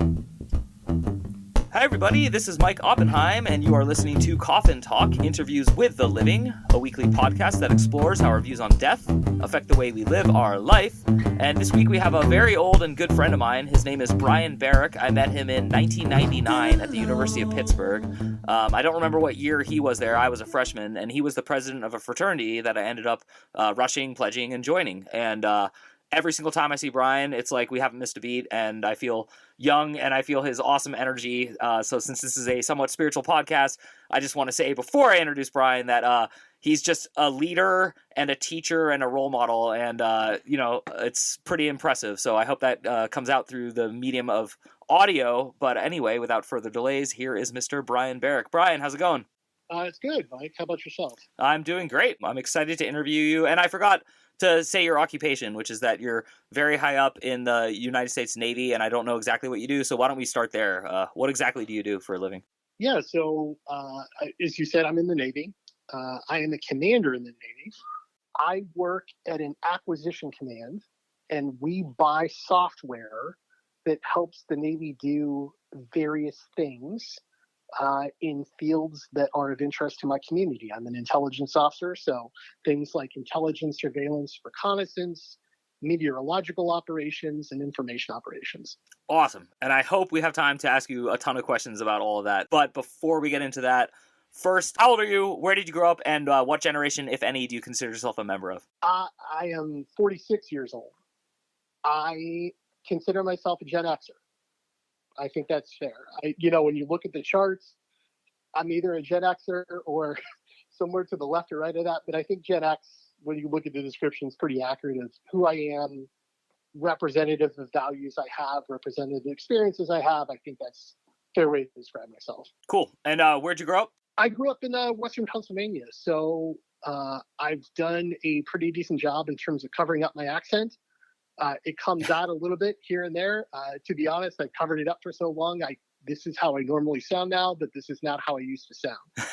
Hi everybody, this is Mike Oppenheim, and you are listening to Coffin Talk, Interviews with the Living, a weekly podcast that explores how our views on death affect the way we live our life. And this week we have a very old and good friend of mine. His name is Brian Barrick. I met him in 1999 at the University of Pittsburgh. I don't remember what year he was there. I was a freshman, and he was the president of a fraternity that I ended up rushing, pledging, and joining. And every single time I see Brian, it's like we haven't missed a beat, and I feel young, and I feel his awesome energy. So since this is a somewhat spiritual podcast, I just want to say before I introduce Brian that he's just a leader and a teacher and a role model, and it's pretty impressive. So I hope that comes out through the medium of audio. But anyway, without further delays, here is Mr. Brian Barrick. Brian, how's it going? It's good, Mike. How about yourself? I'm doing great. I'm excited to interview you, and I forgot to say your occupation, which is that you're very high up in the United States Navy, and I don't know exactly what you do, so why don't we start there? What exactly do you do for a living? Yeah, so as you said, I'm in the Navy. I am a commander in the Navy. I work at an acquisition command, and we buy software that helps the Navy do various things in fields that are of interest to my community. I'm an intelligence officer, so things like intelligence, surveillance, reconnaissance, meteorological operations, and information operations. Awesome. And I hope we have time to ask you a ton of questions about all of that. But before we get into that, first, how old are you? Where did you grow up? And what generation, if any, do you consider yourself a member of? I am 46 years old. I consider myself a Gen Xer. I think that's fair. When you look at the charts, I'm either a Gen Xer or somewhere to the left or right of that. But I think Gen X, when you look at the description, is pretty accurate of who I am, representative of values I have, representative of experiences I have. I think that's a fair way to describe myself. Cool. And where'd you grow up? I grew up in Western Pennsylvania. So I've done a pretty decent job in terms of covering up my accent. It comes out a little bit here and there. To be honest, I covered it up for so long. This is how I normally sound now, but this is not how I used to sound.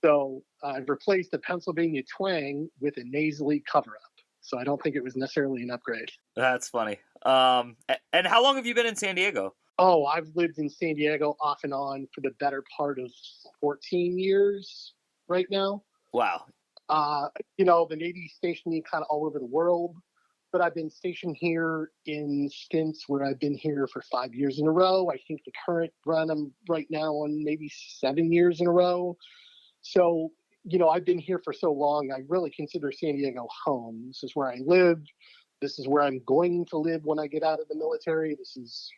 So I've replaced the Pennsylvania twang with a nasally cover-up. So I don't think it was necessarily an upgrade. That's funny. And how long have you been in San Diego? Oh, I've lived in San Diego off and on for the better part of 14 years right now. Wow. The Navy stationed me kind of all over the world. But I've been stationed here in stints where I've been here for 5 years in a row. I think the current run I'm right now on maybe 7 years in a row. So, I've been here for so long, I really consider San Diego home. This is where I lived. This is where I'm going to live when I get out of the military. This is,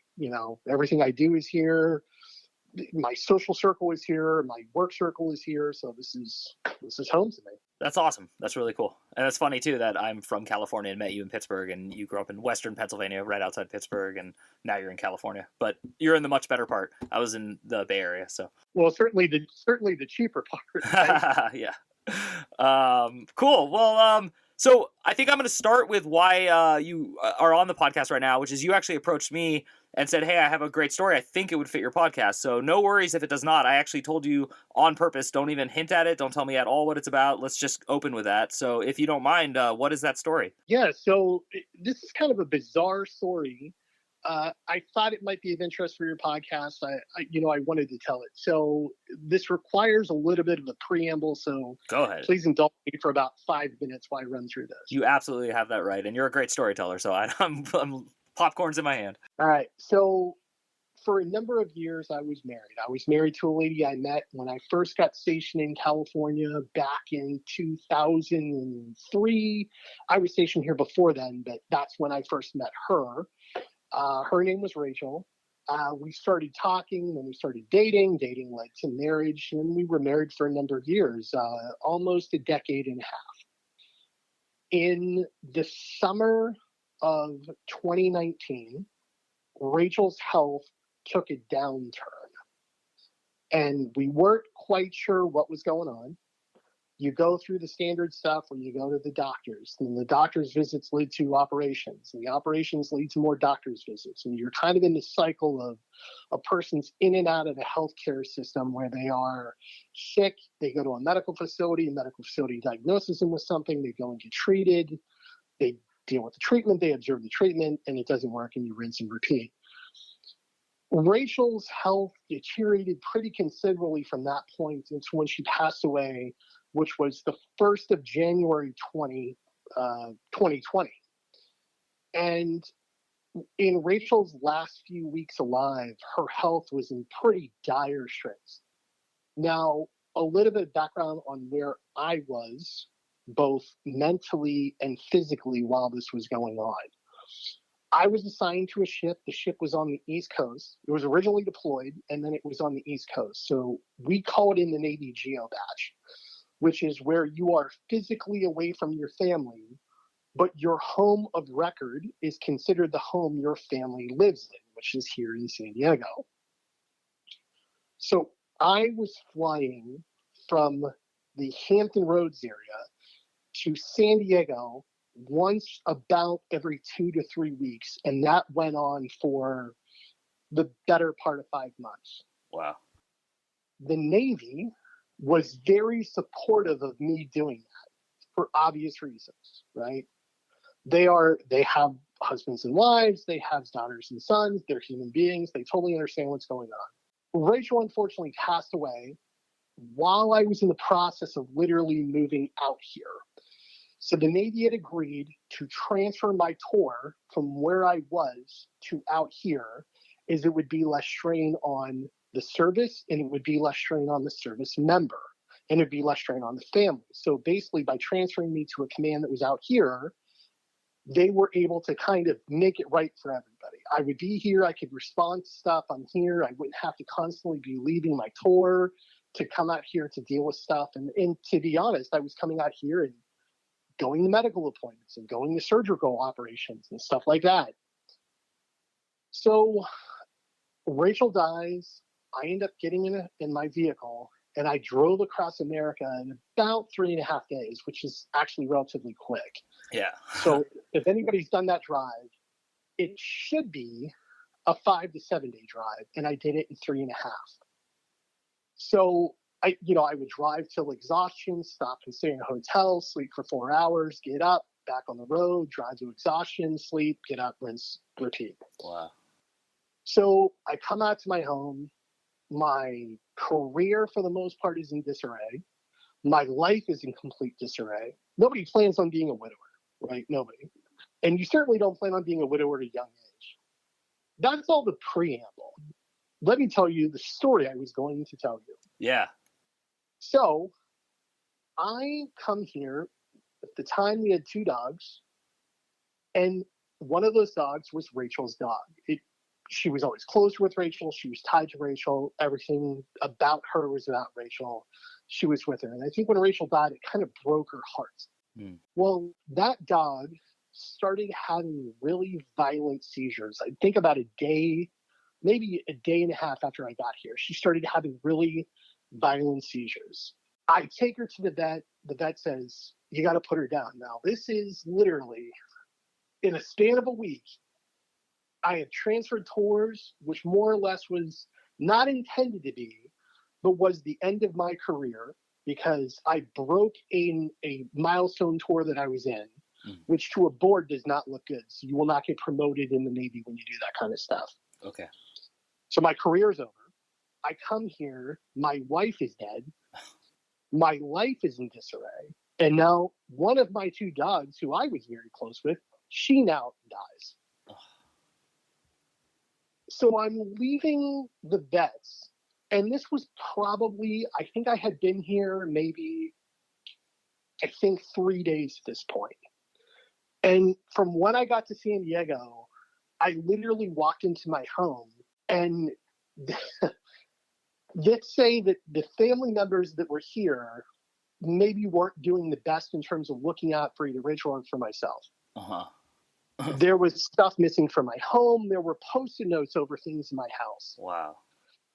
everything I do is here. My social circle is here. My work circle is here. So this is home to me. That's awesome. That's really cool. And it's funny, too, that I'm from California and met you in Pittsburgh, and you grew up in Western Pennsylvania, right outside Pittsburgh, and now you're in California. But you're in the much better part. I was in the Bay Area, so. Well, certainly the cheaper part. Right? Yeah. Cool. Well, so I think I'm going to start with why you are on the podcast right now, which is you actually approached me and said, hey, I have a great story. I think it would fit your podcast. So no worries if it does not. I actually told you on purpose, don't even hint at it. Don't tell me at all what it's about. Let's just open with that. So if you don't mind, what is that story? Yeah, so this is kind of a bizarre story. I thought it might be of interest for your podcast. I wanted to tell it. So this requires a little bit of a preamble. So go ahead. Please indulge me for about 5 minutes while I run through this. You absolutely have that right. And you're a great storyteller. So I'm popcorn's in my hand. All right. So for a number of years, I was married. I was married to a lady I met when I first got stationed in California back in 2003. I was stationed here before then, but that's when I first met her. Her name was Rachel. We started talking, then we started dating. Dating led to marriage, and we were married for a number of years, almost a decade and a half. In the summer of 2019, Rachel's health took a downturn, and we weren't quite sure what was going on. You go through the standard stuff where you go to the doctors, and the doctor's visits lead to operations, and the operations lead to more doctor's visits. And you're kind of in the cycle of a person's in and out of the healthcare system where they are sick, they go to a medical facility diagnoses them with something, they go and get treated, they deal with the treatment, they observe the treatment, and it doesn't work, and you rinse and repeat. Rachel's health deteriorated pretty considerably from that point until when she passed away, which was the 1st of January 2020. And in Rachel's last few weeks alive, her health was in pretty dire straits. Now, a little bit of background on where I was, both mentally and physically, while this was going on. I was assigned to a ship. The ship was on the East Coast. It was originally deployed, and then it was on the East Coast. So we call it in the Navy geobatch, which is where you are physically away from your family, but your home of record is considered the home your family lives in, which is here in San Diego. So I was flying from the Hampton Roads area to San Diego once about every 2 to 3 weeks, and that went on for the better part of 5 months. Wow. The Navy was very supportive of me doing that for obvious reasons, right? They have husbands and wives, they have daughters and sons, they're human beings, they totally understand what's going on. Rachel unfortunately passed away while I was in the process of literally moving out here. So the Navy had agreed to transfer my tour from where I was to out here, as it would be less strain on the service and it would be less strain on the service member and it'd be less strain on the family. So basically by transferring me to a command that was out here, they were able to kind of make it right for everybody. I would be here, I could respond to stuff. I'm here, I wouldn't have to constantly be leaving my tour to come out here to deal with stuff. And to be honest, I was coming out here and going to medical appointments and going to surgical operations and stuff like that. So Rachel dies. I end up getting in my vehicle, and I drove across America in about 3.5 days, which is actually relatively quick. Yeah. So if anybody's done that drive, it should be a 5 to 7 day drive, and I did it in 3.5. So I would drive till exhaustion, stop and stay in a hotel, sleep for 4 hours, get up, back on the road, drive to exhaustion, sleep, get up, rinse, repeat. Wow. So I come out to my home. My career, for the most part, is in disarray. My life is in complete disarray. Nobody plans on being a widower, right? Nobody. And you certainly don't plan on being a widower at a young age. That's all the preamble. Let me tell you the story I was going to tell you. Yeah. So I come here. At the time, we had 2 dogs, and one of those dogs was Rachel's dog. She was always close with Rachel. She was tied to Rachel. Everything about her was about Rachel. She was with her. And I think when Rachel died, it kind of broke her heart. Mm. Well, that dog started having really violent seizures. I think about a day, maybe a day and a half after I got here, she started having really violent seizures. I take her to the vet. The vet says, you got to put her down. Now, this is literally in a span of a week. I had transferred tours, which more or less was not intended to be, but was the end of my career because I broke a milestone tour that I was in, which to a board does not look good. So you will not get promoted in the Navy when you do that kind of stuff. Okay. So my career is over. I come here. My wife is dead. My life is in disarray. And now one of my 2 dogs, who I was very close with, she now dies. So I'm leaving the vets, and this was probably, I think I had been here maybe, 3 days at this point. And from when I got to San Diego, I literally walked into my home, and let's say that the family members that were here maybe weren't doing the best in terms of looking out for either Rachel or for myself. Uh-huh. There was stuff missing from my home. There were Post-it notes over things in my house. Wow.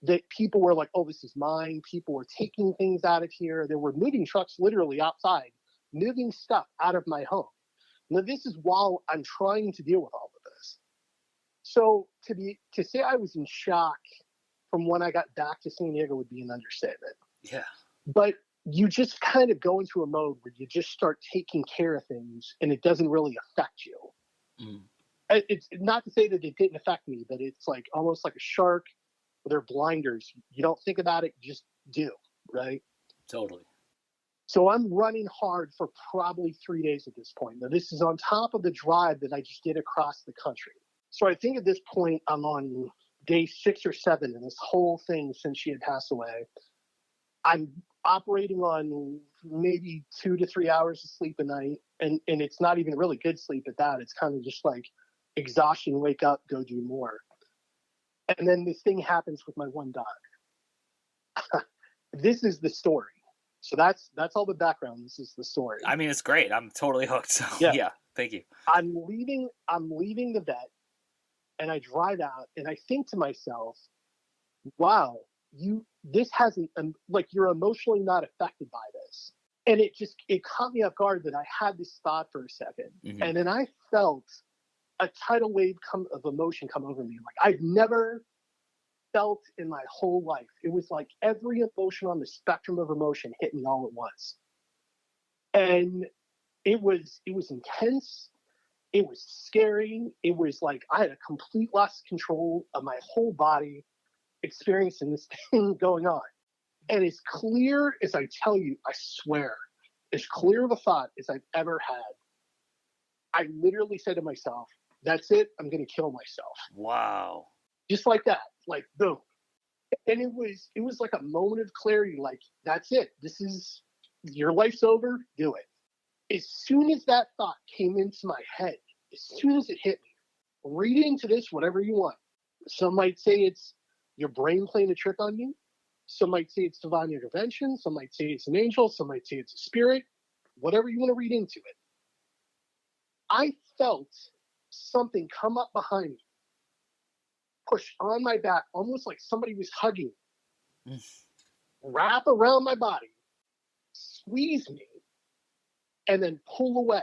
That people were like, oh, this is mine. People were taking things out of here. There were moving trucks literally outside, moving stuff out of my home. Now, this is while I'm trying to deal with all of this. So to say I was in shock from when I got back to San Diego would be an understatement. Yeah. But you just kind of go into a mode where you just start taking care of things and it doesn't really affect you. Mm. It's not to say that it didn't affect me, but it's like almost like a shark with their blinders. You don't think about it, you just do, right? Totally. So I'm running hard for probably 3 days at this point. Now, this is on top of the drive that I just did across the country. So I think at this point, I'm on day 6 or 7 in this whole thing since she had passed away. I'm operating on maybe 2 to 3 hours of sleep a night. And it's not even really good sleep at that. It's kind of just like exhaustion, wake up, go do more. And then this thing happens with my one dog. This is the story. So that's all the background. This is the story. I mean, it's great. I'm totally hooked. So yeah, thank you. I'm leaving the vet, and I drive out, and I think to myself, wow, this hasn't, like, you're emotionally not affected by this. And it caught me off guard that I had this thought for a second. Mm-hmm. And then I felt a tidal wave of emotion come over me. Like I've never felt in my whole life. It was like every emotion on the spectrum of emotion hit me all at once. And it was intense. It was scary. It was like I had a complete loss of control of my whole body experiencing this thing going on. And as clear as I tell you, I swear, as clear of a thought as I've ever had, I literally said to myself, that's it. I'm going to kill myself. Wow. Just like that, like boom. And it was like a moment of clarity. Like, that's it. This is, your life's over. Do it. As soon as that thought came into my head, as soon as it hit me, read into this whatever you want. Some might say it's your brain playing a trick on you. Some might say it's divine intervention. Some might say it's an angel. Some might say it's a spirit. Whatever you want to read into it. I felt something come up behind me, push on my back, almost like somebody was hugging me, wrap around my body, squeeze me, and then pull away.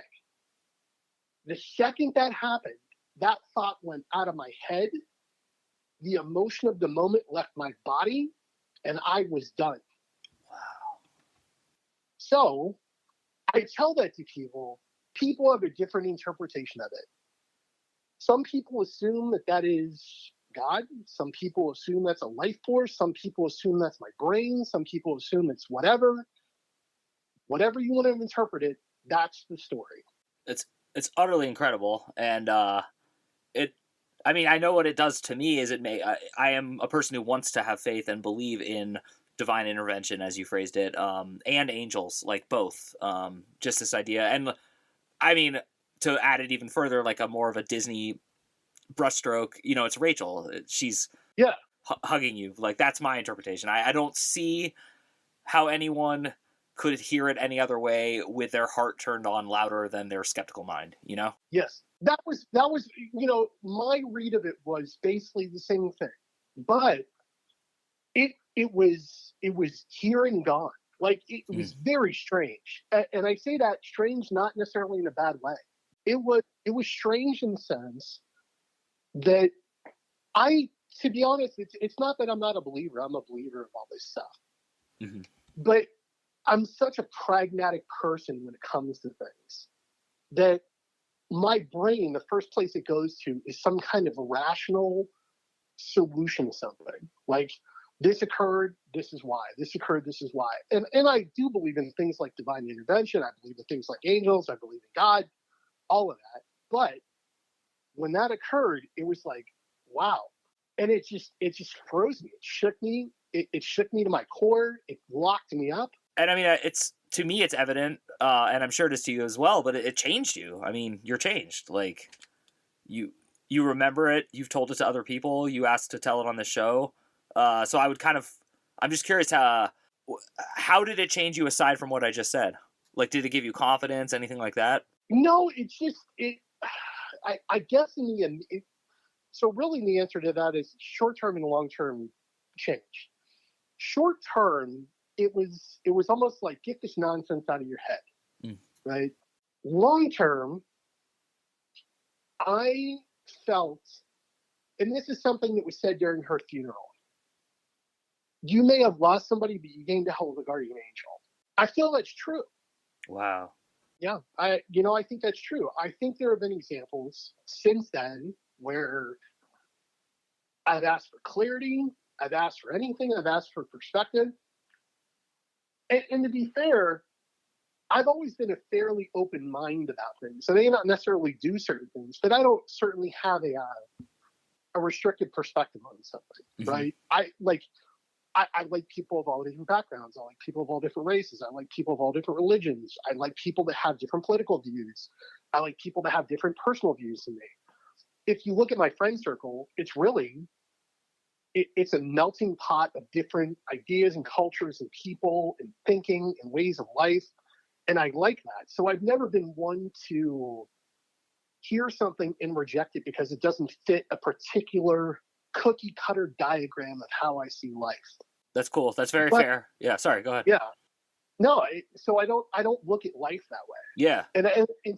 The second that happened, that thought went out of my head. The emotion of the moment left my body, and I was done. Wow. So I tell that to people. People have a different interpretation of it. Some people assume that is God. Some people assume that's a life force. Some people assume that's my brain. Some people assume it's whatever. Whatever you want to interpret it, that's the story. It's utterly incredible, and I mean, I know what it does to me is I am a person who wants to have faith and believe in divine intervention, as you phrased it, and angels, like both. Just this idea, and I mean, to add it even further, like a more of a Disney brushstroke, it's Rachel. She's hugging you. Like, that's my interpretation. I don't see how anyone could hear it any other way with their heart turned on louder than their skeptical mind, Yes. That was, my read of it was basically the same thing. But it was here and gone. Like, it was very strange. And I say that strange not necessarily in a bad way. It was strange in the sense that to be honest, it's not that I'm not a believer. I'm a believer of all this stuff. Mm-hmm. But I'm such a pragmatic person when it comes to things that my brain, the first place it goes to is some kind of rational solution to something. Like, this occurred, this is why. This occurred, this is why. And I do believe in things like divine intervention. I believe in things like angels. I believe in God, all of that. But when that occurred, it was like, wow. And it just froze me. It shook me. It shook me to my core. It locked me up. And I mean, to me, it's evident, and I'm sure it is to you as well, but it changed you. I mean, you're changed. Like, you remember it. You've told it to other people. You asked to tell it on the show. So I'm just curious, how did it change you aside from what I just said? Like, did it give you confidence, anything like that? No, I guess so really the answer to that is short-term and long-term change. Short-term, it was almost like, get this nonsense out of your head, right? Long-term, I felt, and this is something that was said during her funeral, you may have lost somebody, but you gained a hell of a guardian angel. I feel that's true. Wow. Yeah. I think that's true. I think there have been examples since then where I've asked for clarity, I've asked for anything, I've asked for perspective. And to be fair, I've always been a fairly open mind about things. So they may not necessarily do certain things, but I don't certainly have a restricted perspective on something, right? I like people of all different backgrounds. I like people of all different races. I like people of all different religions. I like people that have different political views. I like people that have different personal views than me. If you look at my friend circle, it's a melting pot of different ideas and cultures and people and thinking and ways of life. And I like that. So I've never been one to hear something and reject it because it doesn't fit a particular cookie cutter diagram of how I see life. That's cool. That's very fair. Yeah. Sorry. Go ahead. Yeah. No. So I don't look at life that way. Yeah. And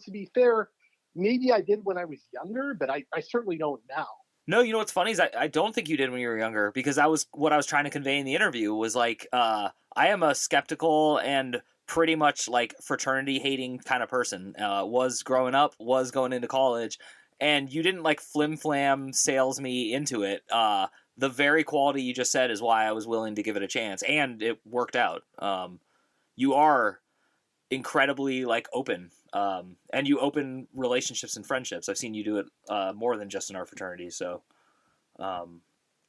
to be fair, maybe I did when I was younger, but I certainly don't now. No, you know what's funny is I don't think you did when you were younger, because what I was trying to convey in the interview was like, I am a skeptical and pretty much like fraternity hating kind of person. Was growing up, was going into college, and you didn't like flim flam sales me into it. The very quality you just said is why I was willing to give it a chance, and it worked out. You are incredibly like open, and you open relationships and friendships. I've seen you do it more than just in our fraternity, so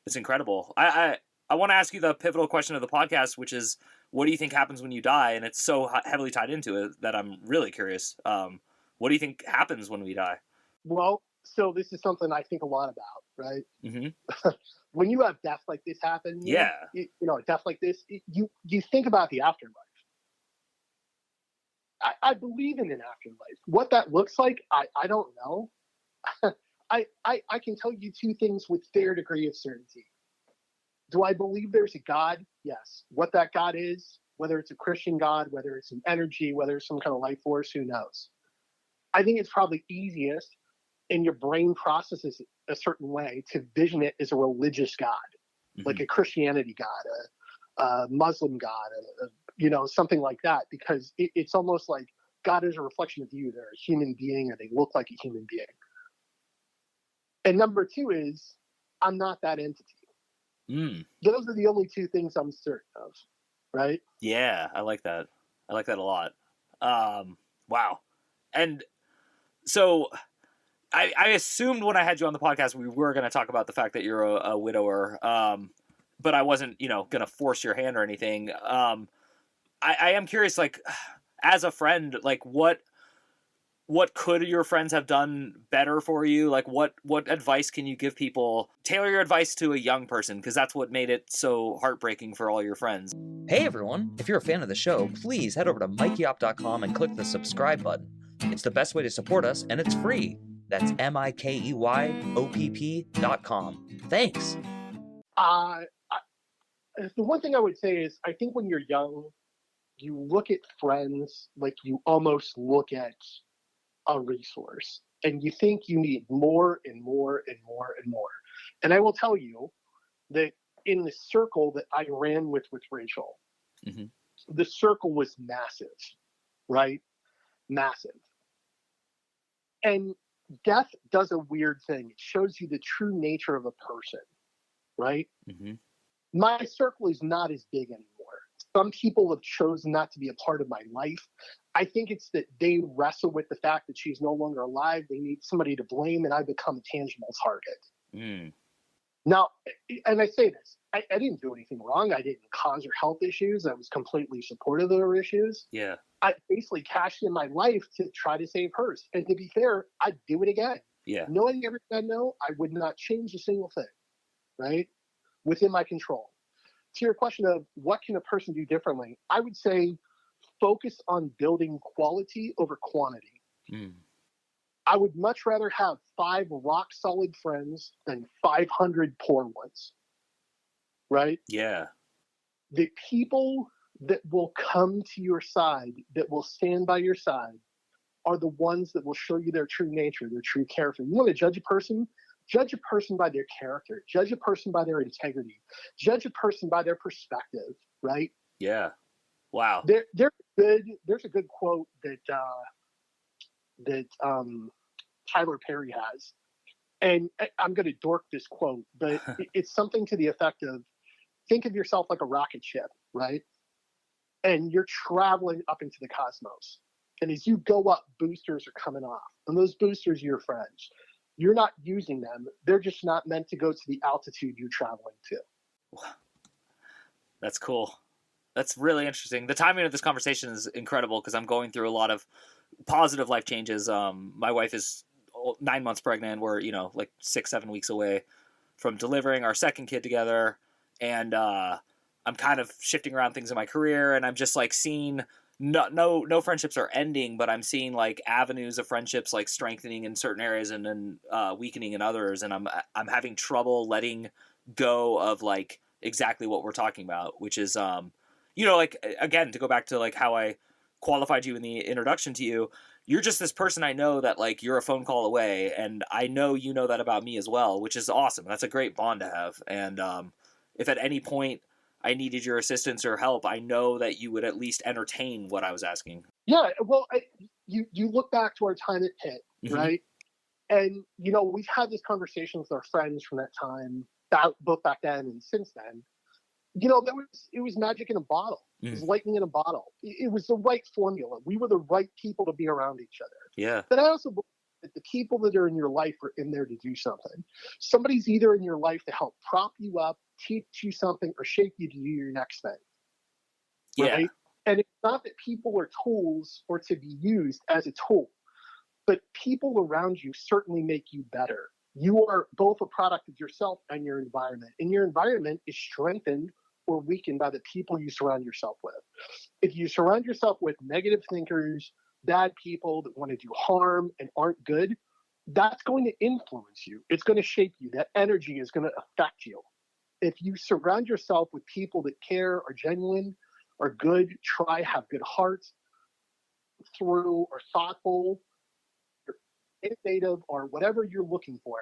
it's incredible. I want to ask you the pivotal question of the podcast, which is, what do you think happens when you die? And it's so heavily tied into it that I'm really curious. What do you think happens when we die? Well, so this is something I think a lot about, right? Mm-hmm. When you have death like this happen, yeah, death like this, you think about the afterlife. I believe in an afterlife. What that looks like, I don't know. I can tell you two things with fair degree of certainty. Do I believe there's a God? Yes. What that God is, whether it's a Christian God, whether it's an energy, whether it's some kind of life force, who knows? I think it's probably easiest, and your brain processes it a certain way, to vision it as a religious God, like a Christianity God, a Muslim God, something like that, because it's almost like God is a reflection of you. They're a human being, or they look like a human being. And number two is, I'm not that entity. Those are the only two things I'm certain of, right? Yeah, I like that. I like that a lot. Wow. And so I assumed when I had you on the podcast we were going to talk about the fact that you're a widower, but I wasn't, going to force your hand or anything. I am curious, like, as a friend, like, what could your friends have done better for you? Like, what advice can you give people? Tailor your advice to a young person, because that's what made it so heartbreaking for all your friends. Hey everyone, if you're a fan of the show, please head over to mikeyop.com and click the subscribe button. It's the best way to support us, and it's free. That's MIKEYOPP.com. Thanks. The one thing I would say is, I think when you're young, you look at friends like you almost look at a resource, and you think you need more and more and more and more. And I will tell you that in the circle that I ran with Rachel, the circle was massive, right? Massive. And death does a weird thing. It shows you the true nature of a person, right? My circle is not as big anymore. Some people have chosen not to be a part of my life. I think it's that they wrestle with the fact that she's no longer alive. They need somebody to blame, and I become a tangible target. Now, and I say this, I didn't do anything wrong. I didn't cause her health issues. I was completely supportive of her issues. Yeah. I basically cashed in my life to try to save hers. And to be fair, I'd do it again. Yeah. Knowing everything I know, I would not change a single thing, right? Within my control. To your question of what can a person do differently, I would say focus on building quality over quantity. I would much rather have 5 rock solid friends than 500 poor ones, right? Yeah. The people that will come to your side, that will stand by your side, are the ones that will show you their true nature, their true character. You want to judge a person? Judge a person by their character. Judge a person by their integrity. Judge a person by their perspective, right? Yeah. Wow. There's a good quote that that Tyler Perry has. And I'm going to dork this quote, but it's something to the effect of, think of yourself like a rocket ship, right? And you're traveling up into the cosmos. And as you go up, boosters are coming off. And those boosters are your friends. You're not using them. They're just not meant to go to the altitude you're traveling to. That's cool. That's really interesting. The timing of this conversation is incredible because I'm going through a lot of positive life changes. My wife is 9 months pregnant. We're, like 6-7 weeks away from delivering our second kid together. And I'm kind of shifting around things in my career, and I'm just like seeing no friendships are ending, but I'm seeing like avenues of friendships like strengthening in certain areas and then weakening in others. And I'm having trouble letting go of like exactly what we're talking about, which is, like, again, to go back to like how I qualified you in the introduction to you, you're just this person I know that like you're a phone call away, and I know you know that about me as well, which is awesome. That's a great bond to have. And if at any point I needed your assistance or help, I know that you would at least entertain what I was asking. Yeah, well, you look back to our time at Pitt, right? And, we've had this conversation with our friends from that time, both back then and since then. It was magic in a bottle. It was lightning in a bottle. It was the right formula. We were the right people to be around each other. Yeah. But I also believe that the people that are in your life are in there to do something. Somebody's either in your life to help prop you up, teach you something, or shape you to do your next thing. Right? Yeah. And it's not that people are tools or to be used as a tool, but people around you certainly make you better. You are both a product of yourself and your environment, and your environment is strengthened or weakened by the people you surround yourself with. If you surround yourself with negative thinkers, bad people that want to do harm and aren't good, that's going to influence you. It's going to shape you. That energy is going to affect you. If you surround yourself with people that care, are genuine, are good, have good hearts, through or thoughtful, or innovative, or whatever you're looking for,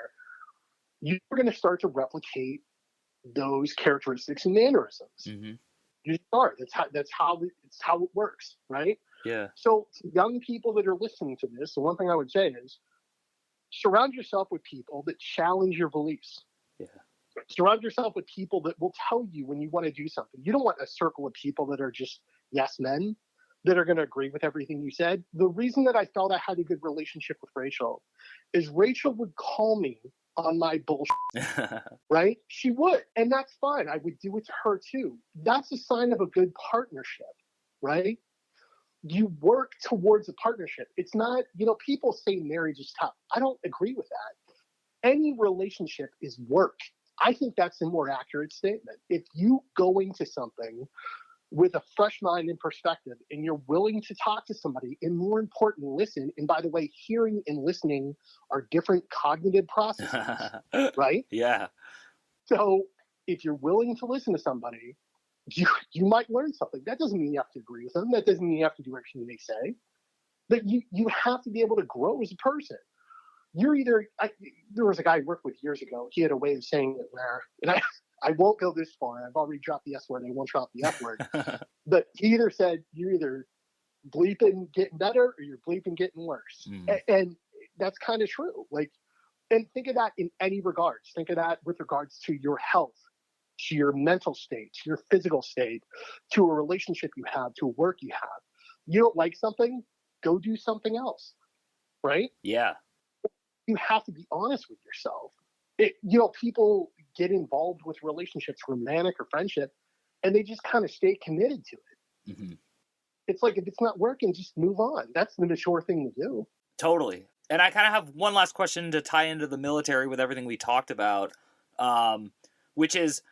you're going to start to replicate those characteristics and mannerisms. You are. That's how it works, right? Yeah. So to young people that are listening to this, the one thing I would say is surround yourself with people that challenge your beliefs. Yeah. Surround yourself with people that will tell you when you want to do something. You don't want a circle of people that are just yes men, that are going to agree with everything you said. The reason that I felt I had a good relationship with Rachel is Rachel would call me on my bullshit, right? She would, and that's fine. I would do it to her too. That's a sign of a good partnership, right? You work towards a partnership. It's not, people say marriage is tough. I don't agree with that. Any relationship is work. I think that's a more accurate statement. If you go into something with a fresh mind and perspective, and you're willing to talk to somebody, and more important, listen. And by the way, hearing and listening are different cognitive processes, right? Yeah. So if you're willing to listen to somebody, you might learn something. That doesn't mean you have to agree with them. That doesn't mean you have to do everything they say. But you have to be able to grow as a person. There was a guy I worked with years ago. He had a way of saying it where, and I won't go this far. I've already dropped the S word. I won't drop the F word. But he either said, you're either bleeping getting better or you're bleeping getting worse. And that's kind of true. Like, and think of that in any regards. Think of that with regards to your health, to your mental state, to your physical state, to a relationship you have, to a work you have. You don't like something, go do something else, right? Yeah. You have to be honest with yourself. People get involved with relationships, romantic or friendship, and they just kind of stay committed to it. It's like, if it's not working, just move on. That's the mature thing to do. Totally. And I kind of have one last question to tie into the military with everything we talked about, which is,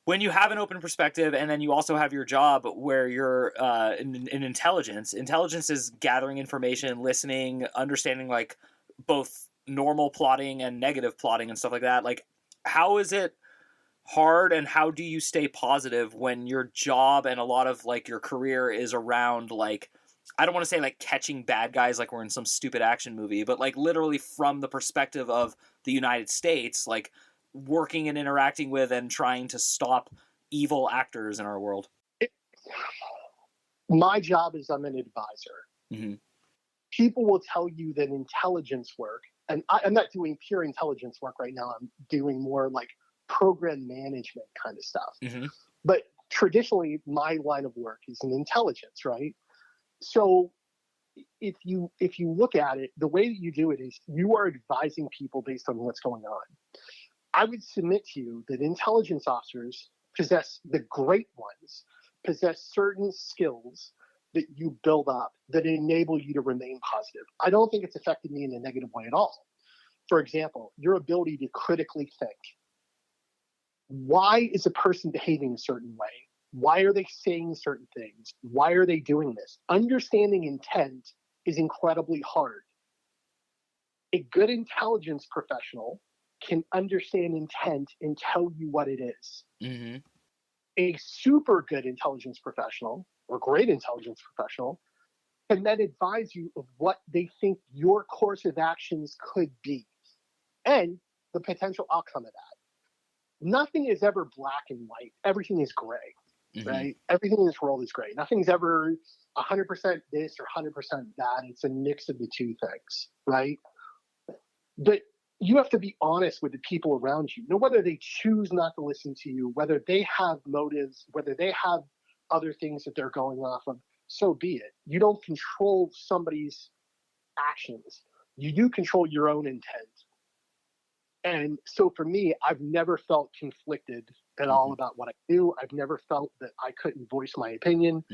when you have an open perspective and then you also have your job where you're in intelligence is gathering information, listening, understanding like both normal plotting and negative plotting and stuff like that. Like, how is it hard, and how do you stay positive when your job and a lot of like your career is around, like, I don't want to say like catching bad guys like we're in some stupid action movie, but like literally from the perspective of the United States, like working and interacting with and trying to stop evil actors in our world? My job is I'm an advisor. people will tell you that intelligence work, and I'm not doing pure intelligence work right now. I'm doing more like program management kind of stuff. Mm-hmm. But traditionally, my line of work is in intelligence, right? So if you look at it, the way that you do it is you are advising people based on what's going on. I would submit to you that intelligence officers possess, the great ones, possess certain skills that you build up that enable you to remain positive. I don't think it's affected me in a negative way at all. For example, your ability to critically think. Why is a person behaving a certain way? Why are they saying certain things? Why are they doing this? Understanding intent is incredibly hard. A good intelligence professional can understand intent and tell you what it is. Mm-hmm. A super good intelligence professional or great intelligence professional can then advise you of what they think your course of actions could be and the potential outcome of that. Nothing is ever black and white. Everything is gray, Mm-hmm. right? Everything in this world is gray. Nothing's ever 100% this or 100% that. It's a mix of the two things, right? But you have to be honest with the people around you. Know whether they choose not to listen to you, whether they have motives, whether they have other things that they're going off of, so be it. You don't control somebody's actions. You do control your own intent. And so for me, I've never felt conflicted at all about what I do. I've never felt that I couldn't voice my opinion.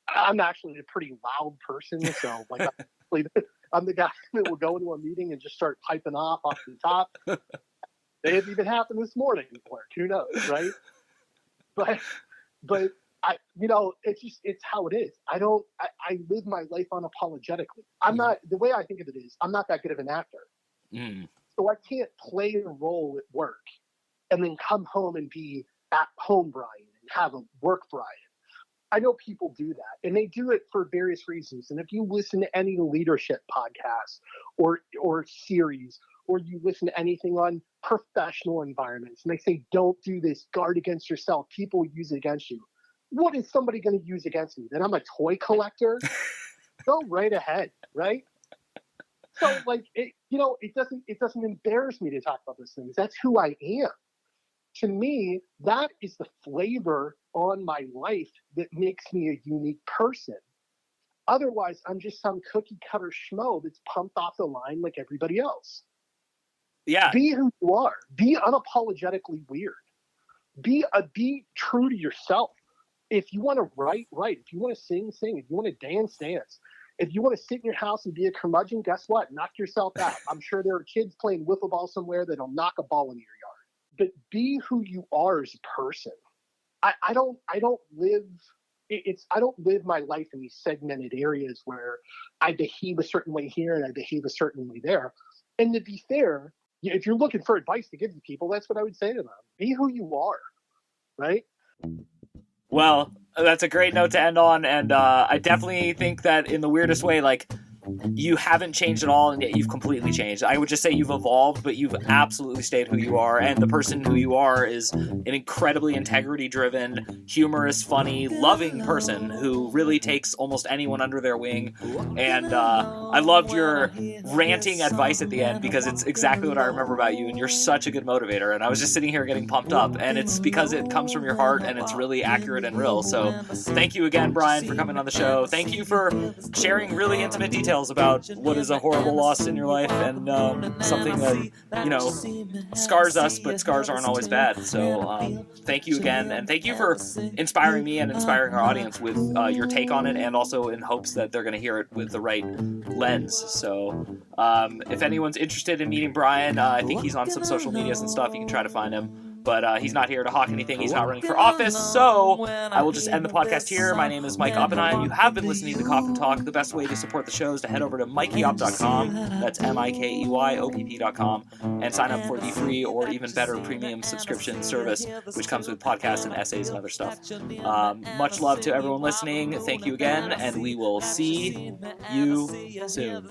I'm actually a pretty loud person. So like I'm the guy that will go into a meeting and just start piping off the top. It had even happened this morning at work. Who knows, right? But I, it's how it is. I live my life unapologetically. I'm not, the way I think of it is, I'm not that good of an actor. So I can't play a role at work and then come home and be at home Brian and have a work Brian. I know people do that, and they do it for various reasons. And if you listen to any leadership podcast or series, or you listen to anything on professional environments, and they say, don't do this, guard against yourself, people use it against you. What is somebody going to use against me? That I'm a toy collector? Go right ahead, right? So like, it doesn't embarrass me to talk about those things. That's who I am. To me, that is the flavor on my life that makes me a unique person. Otherwise, I'm just some cookie cutter schmo that's pumped off the line like everybody else. Yeah. Be who you are. Be unapologetically weird. Be true to yourself. If you want to write. If you want to sing. If you want to dance. If you want to sit in your house and be a curmudgeon, guess what? Knock yourself out. I'm sure there are kids playing wiffle ball somewhere that'll knock a ball into your yard. But be who you are as a person. I don't live my life in these segmented areas where I behave a certain way here and I behave a certain way there. And to be fair, if you're looking for advice to give to people, that's what I would say to them. Be who you are, right? Well, that's a great note to end on, and I definitely think that in the weirdest way, like, you haven't changed at all, and yet you've completely changed. I would just say you've evolved, but you've absolutely stayed who you are, and the person who you are is an incredibly integrity-driven, humorous, funny, loving person who really takes almost anyone under their wing, and I loved your ranting advice at the end, because it's exactly what I remember about you, and you're such a good motivator, and I was just sitting here getting pumped up, and it's because it comes from your heart, and it's really accurate and real. So thank you again, Brian, for coming on the show. Thank you for sharing really intimate details about what is a horrible loss in your life, and something that scars us, but scars aren't always bad. So thank you again, and thank you for inspiring me and inspiring our audience with your take on it, and also in hopes that they're going to hear it with the right lens. So if anyone's interested in meeting Brian, I think he's on some social medias and stuff. You can try to find him. But he's not here to hawk anything. He's not running for office. So I will just end the podcast here. My name is Mike Oppenheim. You have been listening to Coffin Talk. The best way to support the show is to head over to MikeyOpp.com. That's MIKEYOPP.com. And sign up for the free or even better premium subscription service, which comes with podcasts and essays and other stuff. Much love to everyone listening. Thank you again. And we will see you soon.